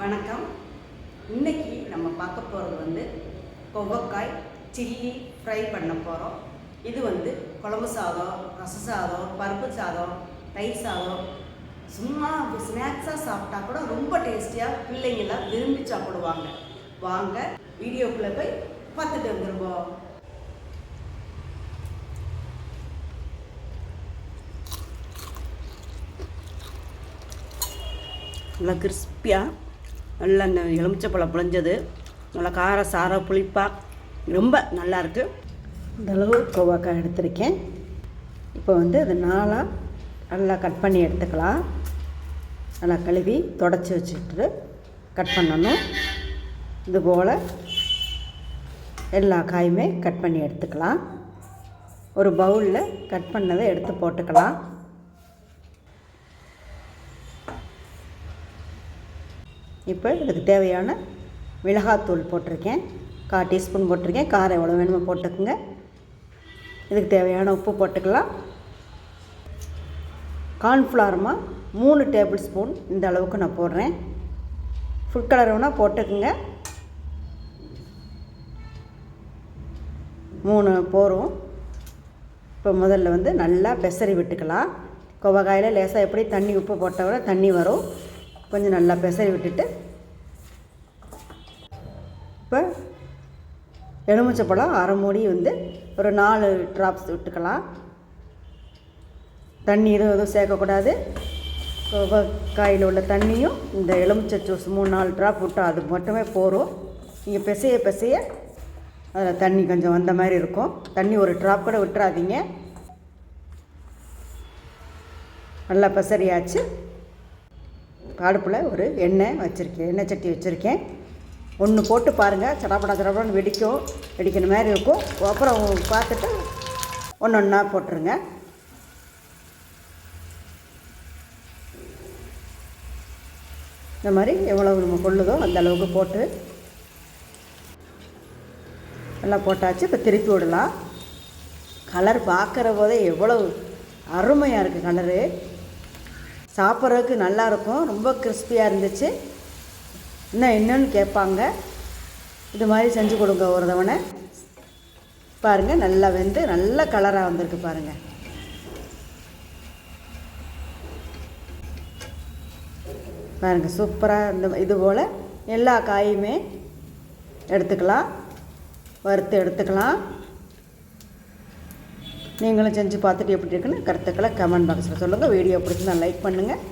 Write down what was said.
வணக்கம். இன்னைக்கு நம்ம பார்க்க போகிறது வந்து கொவக்காய் சில்லி ஃப்ரை பண்ண போகிறோம். இது வந்து குழம்பு சாதம், ரச சாதம், பருப்பு சாதம், தயிர் சாதம், சும்மா ஸ்நாக்ஸாக சாப்பிட்டா கூட ரொம்ப டேஸ்டியாக பிள்ளைங்களாம் விரும்பி சாப்பிடுவாங்க. வாங்க வீடியோக்குள்ளே போய் பார்த்துட்டு வந்துருவோம். நல்லா கிறிஸ்பியாக நல்லா இந்த எலுமிச்சப்பழம் புழிஞ்சது நல்லா கார சார புளிப்பாக ரொம்ப நல்லாயிருக்கு. இந்தளவு கோவக்காய் எடுத்திருக்கேன். இப்போ வந்து அது நாளாக நல்லா கட் பண்ணி எடுத்துக்கலாம். நல்லா கழுவி தொடச்சி வச்சுட்டு கட் பண்ணணும். இதுபோல் எல்லா காயுமே கட் பண்ணி எடுத்துக்கலாம். ஒரு பவுலில் கட் பண்ணதை எடுத்து போட்டுக்கலாம். இப்போ இதுக்கு தேவையான மிளகாத்தூள் போட்டிருக்கேன். 1/4 டீஸ்பூன் போட்டிருக்கேன். காரம் எவ்வளோ வேணுமோ போட்டுக்குங்க. இதுக்கு தேவையான உப்பு போட்டுக்கலாம். கார்ன்ஃப்ளவர்மா 3 டேபிள் ஸ்பூன் இந்த அளவுக்கு நான் போடுறேன். ஃபுட் கலர் வேணால் போட்டுக்குங்க. 3 போரும். இப்போ முதல்ல வந்து நல்லா பெசரி விட்டுக்கலாம். கொவக்காயில் லேசாக எப்படி தண்ணி உப்பு போட்டவரை தண்ணி வரும். கொஞ்சம் நல்லா பெசரி விட்டுட்டு இப்போ எலுமிச்சப்பழம் அரை மூடி வந்து ஒரு 4 ட்ராப்ஸ் விட்டுக்கலாம். தண்ணி எதுவும் சேர்க்கக்கூடாது. கொவக்காயில் உள்ள தண்ணியும் இந்த எலுமிச்சை ஜூஸ் 3-4 ட்ராப் விட்டால் அது மட்டுமே போரும். நீங்கள் பிசைய அதில் தண்ணி கொஞ்சம் வந்த மாதிரி இருக்கும். தண்ணி ஒரு ட்ராப் கூட விட்டுறாதீங்க. நல்லா பெசரியாச்சு. அடுப்பில் ஒரு எண்ணெய் சட்டி வச்சுருக்கேன். ஒன்று போட்டு பாருங்கள். சடாப்படான்னு வெடிக்கிற மாதிரி இருக்கும். அப்புறம் பார்த்துட்டு ஒன்றா போட்டுருங்க. இந்த மாதிரி எவ்வளவு நம்ம கொள்ளுதோ அந்த அளவுக்கு போட்டு எல்லாம் போட்டாச்சு. இப்போ திருப்பி விடலாம். கலர் பார்க்குற போதே எவ்வளவு அருமையாக இருக்குது. கலரு சாப்பிட்றதுக்கு நல்லாயிருக்கும். ரொம்ப கிறிஸ்பியாக இருந்துச்சு. இன்னும் என்னன்னு கேட்பாங்க. இது மாதிரி செஞ்சு கொடுங்க ஒரு தவணை. பாருங்கள் நல்லா வெந்து நல்ல கலராக வந்திருக்கு பாருங்கள். பாருங்கள் சூப்பராக. இந்த இது போல் எல்லா காயுமே எடுத்துக்கலாம். வறுத்து எடுத்துக்கலாம். நீங்களும் செஞ்சு பார்த்துட்டு எப்படி இருக்குன்னு கருத்துக்களை கமெண்ட் பாக்ஸில் சொல்லுங்கள். வீடியோ பிடிச்சிருந்தா லைக் பண்ணுங்கள்.